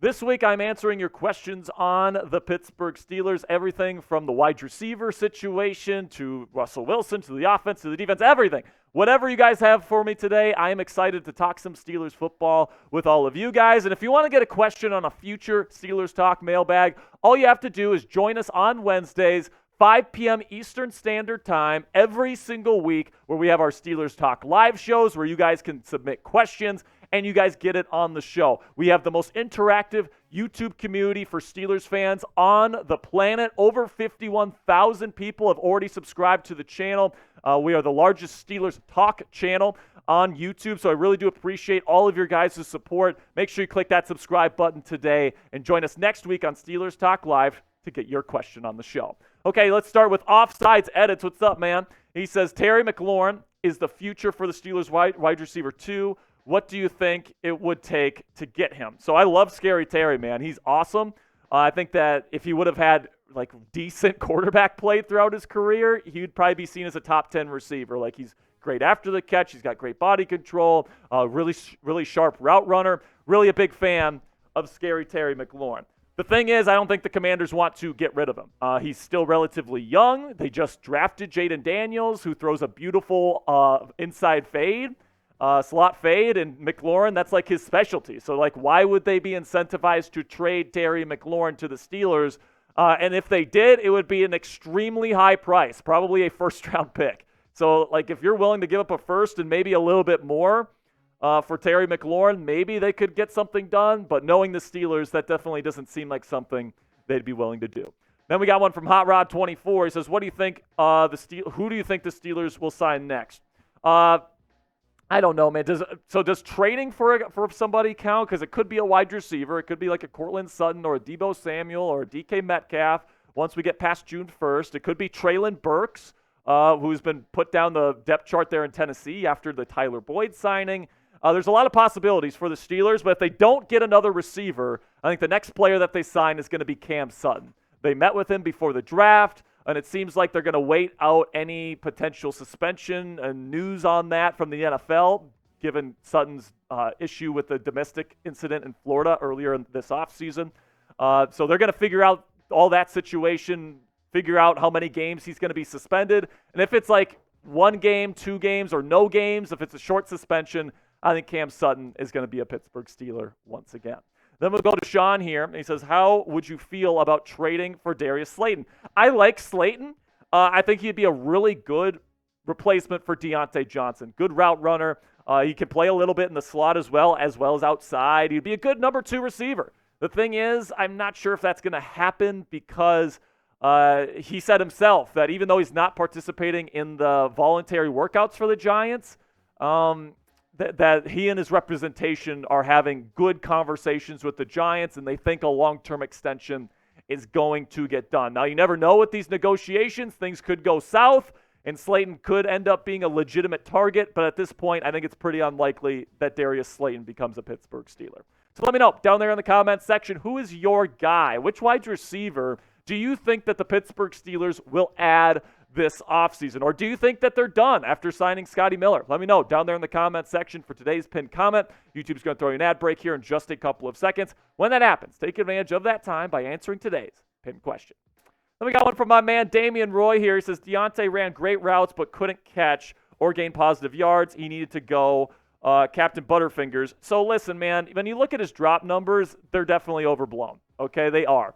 This week, I'm answering your questions on the Pittsburgh Steelers, everything from the wide receiver situation to Russell Wilson, to the offense, to the defense, everything. Whatever you guys have for me today, I am excited to talk some Steelers football with all of you guys. And if you want to get a question on a future Steelers Talk mailbag, all you have to do is join us on Wednesdays, 5 p.m. Eastern Standard Time, every single week, where we have our Steelers Talk live shows where you guys can submit questions and you guys get it on the show. We have the most interactive YouTube community for Steelers fans on the planet. Over 51,000 people have already subscribed to the channel. We are the largest Steelers Talk channel on YouTube, so I really do appreciate all of your guys' support. Make sure you click that subscribe button today and join us next week on Steelers Talk Live to get your question on the show. Okay, let's start with Offsides Edits. What's up, man? He says, Terry McLaurin is the future for the Steelers wide receiver 2. What do you think it would take to get him? So I love Scary Terry, man. He's awesome. I think that if he would have had like decent quarterback play throughout his career, he would probably be seen as a top 10 receiver. Like, he's great after the catch. He's got great body control, really sharp route runner. Really a big fan of Scary Terry McLaurin. The thing is, I don't think the Commanders want to get rid of him. He's still relatively young. They just drafted Jaden Daniels, who throws a beautiful inside fade. Slot fade, and McLaurin, that's like his specialty. So, like, why would they be incentivized to trade Terry McLaurin to the Steelers? And if they did, it would be an extremely high price, probably a first-round pick. So, like, if you're willing to give up a first and maybe a little bit more for Terry McLaurin, maybe they could get something done. But knowing the Steelers, that definitely doesn't seem like something they'd be willing to do. Then we got one from Hot Rod 24. He says, "What do you think? Who do you think the Steelers will sign next?" I don't know, man. Does trading for somebody count? Because it could be a wide receiver. It could be like a Cortland Sutton or a Deebo Samuel or a DK Metcalf once we get past June 1st. It could be Treylon Burks, who's been put down the depth chart there in Tennessee after the Tyler Boyd signing. There's a lot of possibilities for the Steelers, but if they don't get another receiver, I think the next player that they sign is going to be Cam Sutton. They met with him before the draft, and it seems like they're going to wait out any potential suspension and news on that from the NFL, given Sutton's issue with the domestic incident in Florida earlier in this offseason. So they're going to figure out all that situation, figure out how many games he's going to be suspended. And if it's like 1 game, 2 games, or no games, if it's a short suspension, I think Cam Sutton is going to be a Pittsburgh Steeler once again. Then we'll go to Sean here. He says, how would you feel about trading for Darius Slayton? I like Slayton. I think he'd be a really good replacement for Deontae Johnson. Good route runner. He can play a little bit in the slot as well as outside. He'd be a good number 2 receiver. The thing is, I'm not sure if that's going to happen because he said himself that even though he's not participating in the voluntary workouts for the Giants, that he and his representation are having good conversations with the Giants, and they think a long-term extension is going to get done. Now, you never know with these negotiations. Things could go south, and Slayton could end up being a legitimate target, but at this point, I think it's pretty unlikely that Darius Slayton becomes a Pittsburgh Steeler. So let me know down there in the comments section, who is your guy? Which wide receiver do you think that the Pittsburgh Steelers will add this offseason? Or do you think that they're done after signing Scotty Miller? Let me know down there in the comments section for today's pinned comment. YouTube's going to throw you an ad break here in just a couple of seconds. When that happens, take advantage of that time by answering today's pinned question. Then we got one from my man Damian Roy here. He says, Deontae ran great routes but couldn't catch or gain positive yards. He needed to go Captain Butterfingers. So listen, man, when you look at his drop numbers, they're definitely overblown. Okay, they are.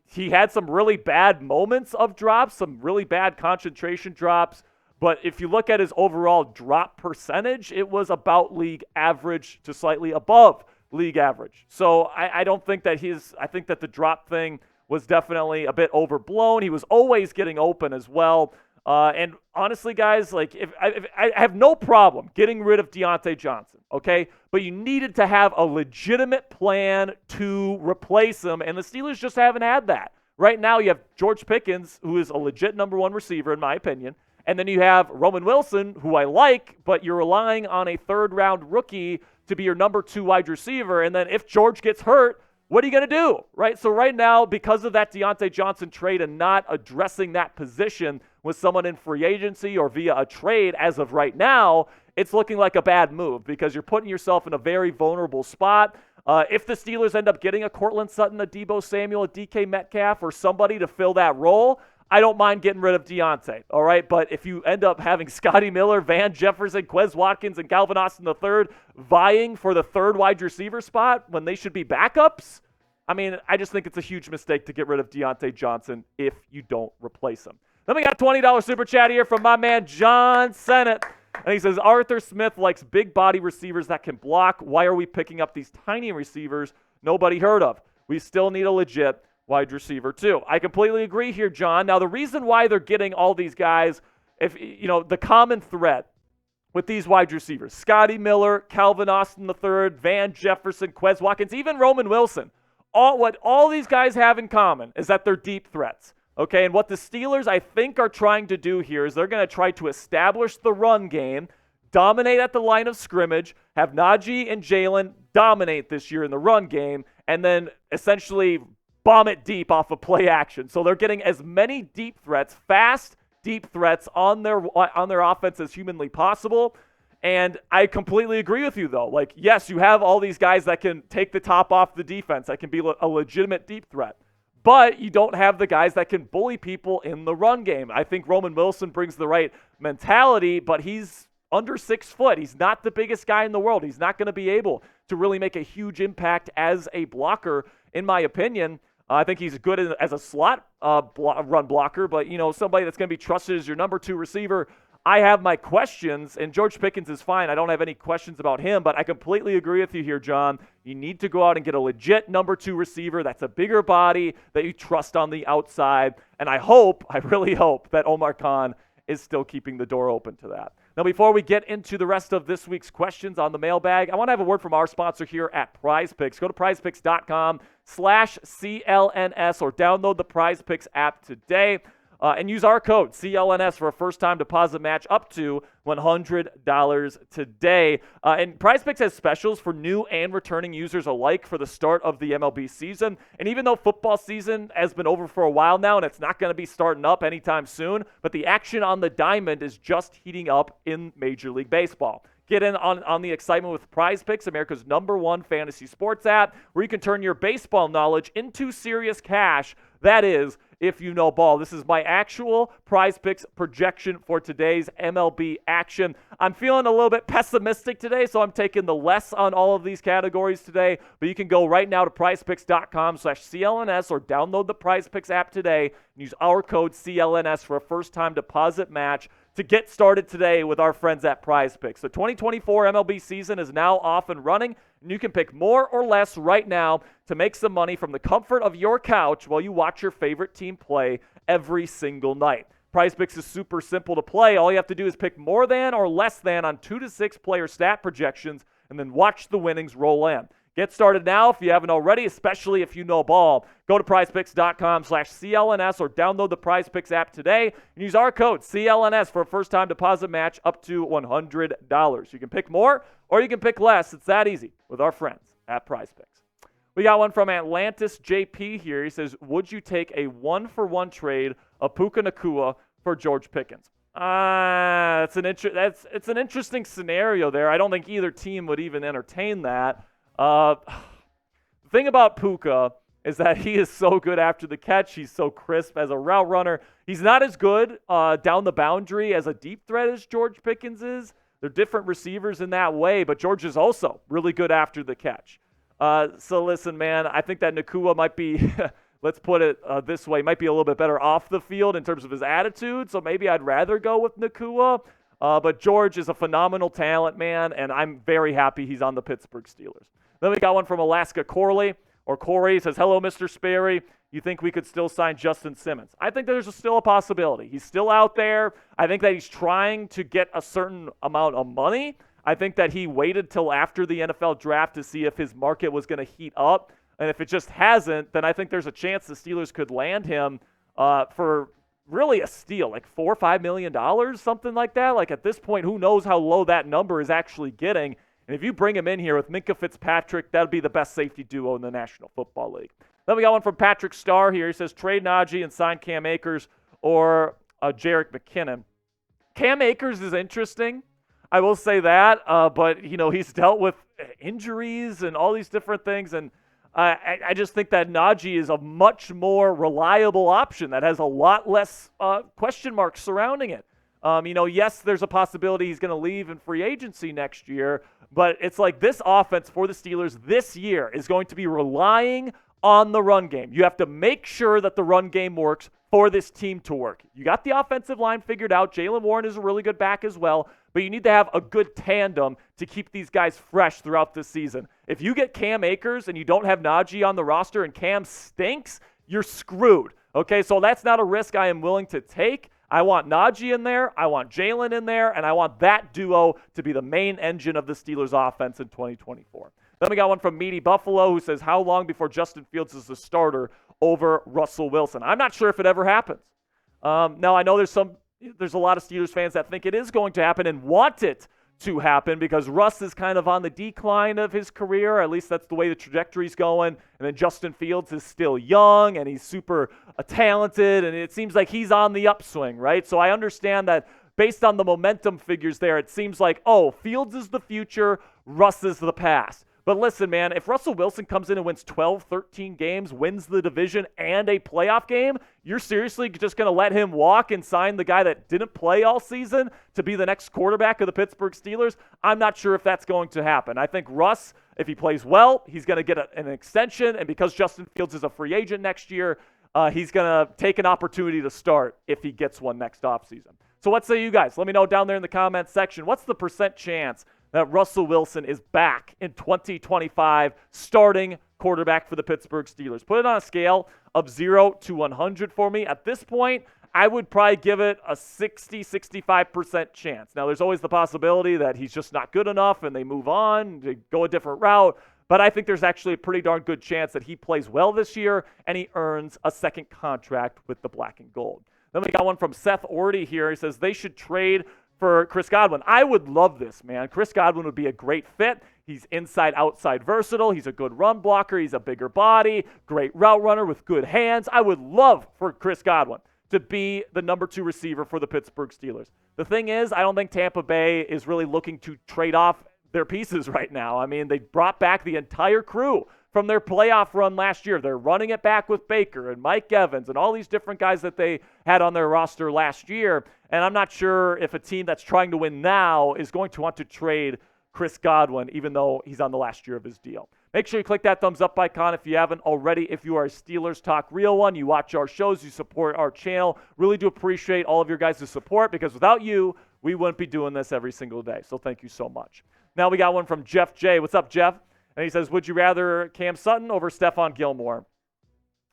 He had some really bad moments of drops, some really bad concentration drops, but if you look at his overall drop percentage, it was about league average to slightly above league average. So I don't think that I think that the drop thing was definitely a bit overblown. He was always getting open as well. And honestly, guys, like if I have no problem getting rid of Deontae Johnson, okay? But you needed to have a legitimate plan to replace him, and the Steelers just haven't had that. Right now, you have George Pickens, who is a legit number 1 receiver, in my opinion, and then you have Roman Wilson, who I like, but you're relying on a third-round rookie to be your number 2 wide receiver, and then if George gets hurt, what are you going to do, right? So right now, because of that Deontae Johnson trade and not addressing that position with someone in free agency or via a trade as of right now, it's looking like a bad move because you're putting yourself in a very vulnerable spot. If the Steelers end up getting a Cortland Sutton, a Deebo Samuel, a DK Metcalf, or somebody to fill that role, I don't mind getting rid of Deontae, all right? But if you end up having Scotty Miller, Van Jefferson, Quez Watkins, and Calvin Austin III vying for the third wide receiver spot when they should be backups, I mean, I just think it's a huge mistake to get rid of Deontae Johnson if you don't replace him. Then we got a $20 super chat here from my man John Sennett. And he says, Arthur Smith likes big body receivers that can block. Why are we picking up these tiny receivers nobody heard of? We still need a legit wide receiver too. I completely agree here, John. Now, the reason why they're getting all these guys, if you know, the common thread with these wide receivers, Scotty Miller, Calvin Austin III, Van Jefferson, Quez Watkins, even Roman Wilson, what all these guys have in common is that they're deep threats. Okay, and what the Steelers, I think, are trying to do here is they're going to try to establish the run game, dominate at the line of scrimmage, have Najee and Jalen dominate this year in the run game, and then essentially bomb it deep off of play action. So they're getting as many deep threats, fast deep threats on their offense as humanly possible. And I completely agree with you, though. Like, yes, you have all these guys that can take the top off the defense, that can be a legitimate deep threat. But you don't have the guys that can bully people in the run game. I think Roman Wilson brings the right mentality, but he's under 6 foot. He's not the biggest guy in the world. He's not going to be able to really make a huge impact as a blocker, in my opinion. I think he's good as a slot run blocker, but, you know, somebody that's going to be trusted as your number 2 receiver. I have my questions, and George Pickens is fine. I don't have any questions about him, but I completely agree with you here, John. You need to go out and get a legit number 2 receiver that's a bigger body that you trust on the outside. And I really hope that Omar Khan is still keeping the door open to that. Now, before we get into the rest of this week's questions on the mailbag, I want to have a word from our sponsor here at PrizePicks. Go to prizepicks.com/CLNS or download the PrizePicks app today. And use our code CLNS for a first-time deposit match up to $100 today. And PrizePicks has specials for new and returning users alike for the start of the MLB season. And even though football season has been over for a while now and it's not going to be starting up anytime soon, but the action on the diamond is just heating up in Major League Baseball. Get in on the excitement with PrizePicks, America's #1 fantasy sports app, where you can turn your baseball knowledge into serious cash. That is, if you know ball. This is my actual PrizePicks projection for today's MLB action. I'm feeling a little bit pessimistic today, so I'm taking the less on all of these categories today. But you can go right now to prizepicks.com/CLNS or download the PrizePicks app today and use our code CLNS for a first-time deposit match to get started today with our friends at PrizePicks. The 2024 MLB season is now off and running, and you can pick more or less right now to make some money from the comfort of your couch while you watch your favorite team play every single night. PrizePicks is super simple to play. All you have to do is pick more than or less than on 2 to 6 player stat projections and then watch the winnings roll in. Get started now if you haven't already, especially if you know ball. Go to prizepicks.com/CLNS or download the PrizePicks app today and use our code CLNS for a first-time deposit match up to $100. You can pick more or you can pick less. It's that easy with our friends at PrizePicks. We got one from Atlantis JP here. He says, would you take a 1-for-1 trade of Puka Nacua for George Pickens? It's an interesting scenario there. I don't think either team would even entertain that. The thing about Puka is that he is so good after the catch. He's so crisp as a route runner. He's not as good down the boundary as a deep threat as George Pickens is. They're different receivers in that way, but George is also really good after the catch. So listen, man, I think that Nacua might be, let's put it this way, might be a little bit better off the field in terms of his attitude, so maybe I'd rather go with Nacua. But George is a phenomenal talent, man, and I'm very happy he's on the Pittsburgh Steelers. Then we got one from Alaska Corley, or Corey, says, hello, Mr. Sperry. You think we could still sign Justin Simmons? I think there's still a possibility. He's still out there. I think that he's trying to get a certain amount of money. I think that he waited till after the NFL draft to see if his market was going to heat up. And if it just hasn't, then I think there's a chance the Steelers could land him for really a steal, like $4 or $5 million, something like that. Like at this point, who knows how low that number is actually getting. And if you bring him in here with Minkah Fitzpatrick, that'd be the best safety duo in the National Football League. Then we got one from Patrick Starr here. He says, trade Najee and sign Cam Akers or Jerick McKinnon. Cam Akers is interesting. I will say that. But, he's dealt with injuries and all these different things. And I just think that Najee is a much more reliable option that has a lot less question marks surrounding it. Yes, there's a possibility he's going to leave in free agency next year, but it's like this offense for the Steelers this year is going to be relying on the run game. You have to make sure that the run game works for this team to work. You got the offensive line figured out. Jaylen Warren is a really good back as well, but you need to have a good tandem to keep these guys fresh throughout the season. If you get Cam Akers and you don't have Najee on the roster and Cam stinks, you're screwed. Okay, so that's not a risk I am willing to take. I want Najee in there, I want Jaylen in there, and I want that duo to be the main engine of the Steelers offense in 2024. Then we got one from Meaty Buffalo who says, how long before Justin Fields is the starter over Russell Wilson? I'm not sure if it ever happens. Now, I know there's a lot of Steelers fans that think it is going to happen and want it to happen because Russ is kind of on the decline of his career. At least that's the way the trajectory's going. And then Justin Fields is still young and he's super talented, and it seems like he's on the upswing, right? So I understand that based on the momentum figures there, it seems like, Fields is the future, Russ is the past. But listen, man, if Russell Wilson comes in and wins 12, 13 games, wins the division and a playoff game, you're seriously just going to let him walk and sign the guy that didn't play all season to be the next quarterback of the Pittsburgh Steelers? I'm not sure if that's going to happen. I think Russ, if he plays well, he's going to get an extension, and because Justin Fields is a free agent next year, he's going to take an opportunity to start if he gets one next offseason. So what say you guys? Let me know down there in the comments section. What's the percent chance that Russell Wilson is back in 2025 starting quarterback for the Pittsburgh Steelers? Put it on a scale of 0 to 100 for me. At this point, I would probably give it a 60-65% chance. Now, there's always the possibility that he's just not good enough and they move on, they go a different route. But I think there's actually a pretty darn good chance that he plays well this year and he earns a second contract with the black and gold. Then we got one from Seth Orty here. He says they should trade for Chris Godwin. I would love this, man. Chris Godwin would be a great fit. He's inside-outside versatile. He's a good run blocker. He's a bigger body, great route runner with good hands. I would love for Chris Godwin to be the number 2 receiver for the Pittsburgh Steelers. The thing is, I don't think Tampa Bay is really looking to trade off their pieces right now. I mean, they brought back the entire crew from their playoff run last year. They're running it back with Baker and Mike Evans and all these different guys that they had on their roster last year. And I'm not sure if a team that's trying to win now is going to want to trade Chris Godwin, even though he's on the last year of his deal. Make sure you click that thumbs up icon if you haven't already. If you are a Steelers Talk Real one, you watch our shows, you support our channel. Really do appreciate all of your guys' support, because without you, we wouldn't be doing this every single day. So thank you so much. Now we got one from Jeff J. What's up, Jeff? And he says, would you rather Cam Sutton over Stephon Gilmore?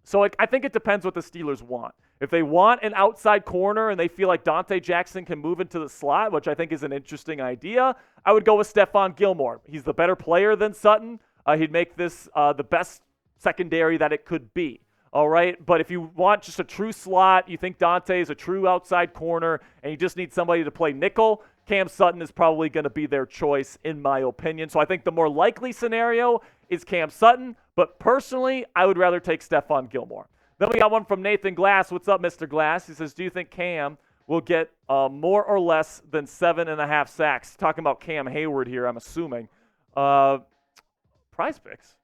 So I think it depends what the Steelers want. If they want an outside corner and they feel like Deontae Johnson can move into the slot, which I think is an interesting idea, I would go with Stephon Gilmore. He's the better player than Sutton. He'd make this the best secondary that it could be. All right, but if you want just a true slot, you think Deontae is a true outside corner, and you just need somebody to play nickel, Cam Sutton is probably going to be their choice, in my opinion. So I think the more likely scenario is Cam Sutton, but personally, I would rather take Stephon Gilmore. Then we got one from Nathan Glass. What's up, Mr. Glass? He says, do you think Cam will get more or less than 7.5 sacks? Talking about Cam Heyward here, I'm assuming. PrizePicks.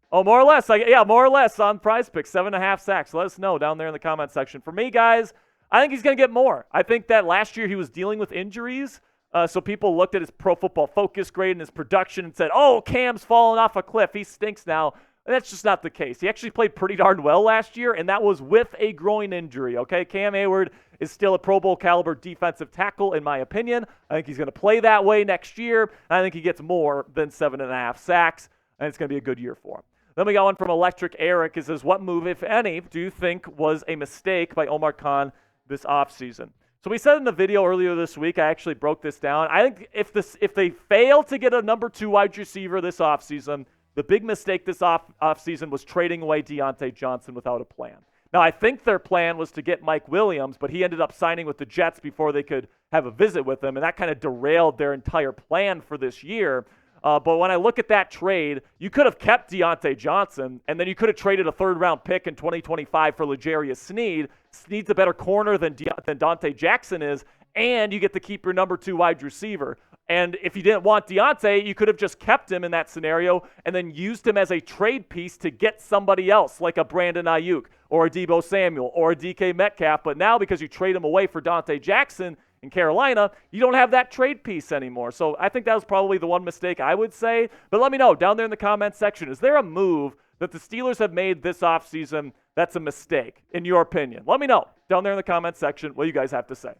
Oh, more or less. More or less on PrizePicks. 7.5 sacks. Let us know down there in the comment section. For me, guys, I think he's going to get more. I think that last year he was dealing with injuries, so people looked at his Pro Football Focus grade and his production and said, oh, Cam's fallen off a cliff. He stinks now. And that's just not the case. He actually played pretty darn well last year, and that was with a groin injury, okay? Cam Heyward is still a Pro Bowl caliber defensive tackle, in my opinion. I think he's going to play that way next year, and I think he gets more than 7.5 sacks, and it's going to be a good year for him. Then we got one from Electric Eric. He says, what move, if any, do you think was a mistake by Omar Khan this offseason? So we said in the video earlier this week, I actually broke this down. I think if they fail to get a number 2 wide receiver this offseason, the big mistake this offseason was trading away Deontae Johnson without a plan. Now, I think their plan was to get Mike Williams, but he ended up signing with the Jets before they could have a visit with him, and that kind of derailed their entire plan for this year. But when I look at that trade, you could have kept Deontae Johnson, and then you could have traded a third-round pick in 2025 for L'Jarius Sneed. Sneed's a better corner than Deontae Jackson is, and you get to keep your number 2 wide receiver. And if you didn't want Deontae, you could have just kept him in that scenario and then used him as a trade piece to get somebody else, like a Brandon Ayuk or a Deebo Samuel or a DK Metcalf. But now, because you trade him away for Deontae Jackson in Carolina, you don't have that trade piece anymore. So I think that was probably the one mistake I would say. But let me know down there in the comments section, is there a move that the Steelers have made this offseason that's a mistake, in your opinion? Let me know down there in the comments section what you guys have to say.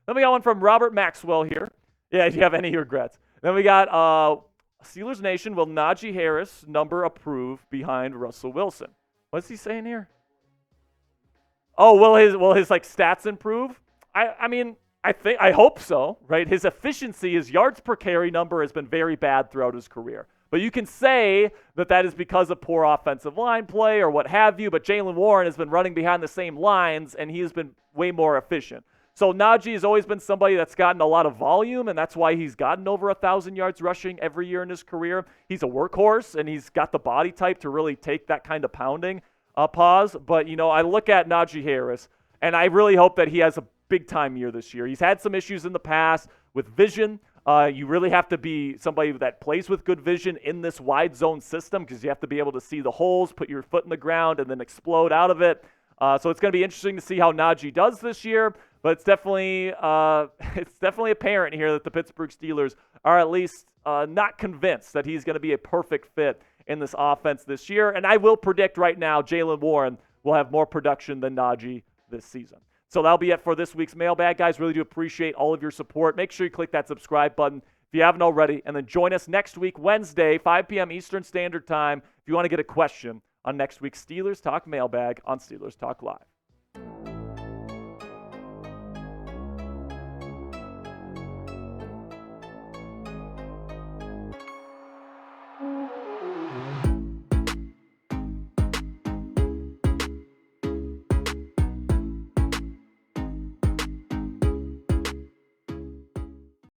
Then we got one from Robert Maxwell here. Yeah, do you have any regrets? Then we got Steelers Nation, will Najee Harris number approve behind Russell Wilson? What's he saying here? Oh, will his like stats improve? I hope so, right? His efficiency, his yards per carry number has been very bad throughout his career. But you can say that is because of poor offensive line play or what have you, but Jaylen Warren has been running behind the same lines, and he has been way more efficient. So Najee has always been somebody that's gotten a lot of volume, and that's why he's gotten over 1,000 yards rushing every year in his career. He's a workhorse, and he's got the body type to really take that kind of pounding pause. But, I look at Najee Harris, and I really hope that he has a big-time year this year. He's had some issues in the past with vision. You really have to be somebody that plays with good vision in this wide zone system because you have to be able to see the holes, put your foot in the ground, and then explode out of it. So it's going to be interesting to see how Najee does this year. But it's definitely apparent here that the Pittsburgh Steelers are at least not convinced that he's going to be a perfect fit in this offense this year. And I will predict right now Jaylen Warren will have more production than Najee this season. So that'll be it for this week's mailbag, guys. Really do appreciate all of your support. Make sure you click that subscribe button if you haven't already. And then join us next week, Wednesday, 5 p.m. Eastern Standard Time, if you want to get a question on next week's Steelers Talk mailbag on Steelers Talk Live.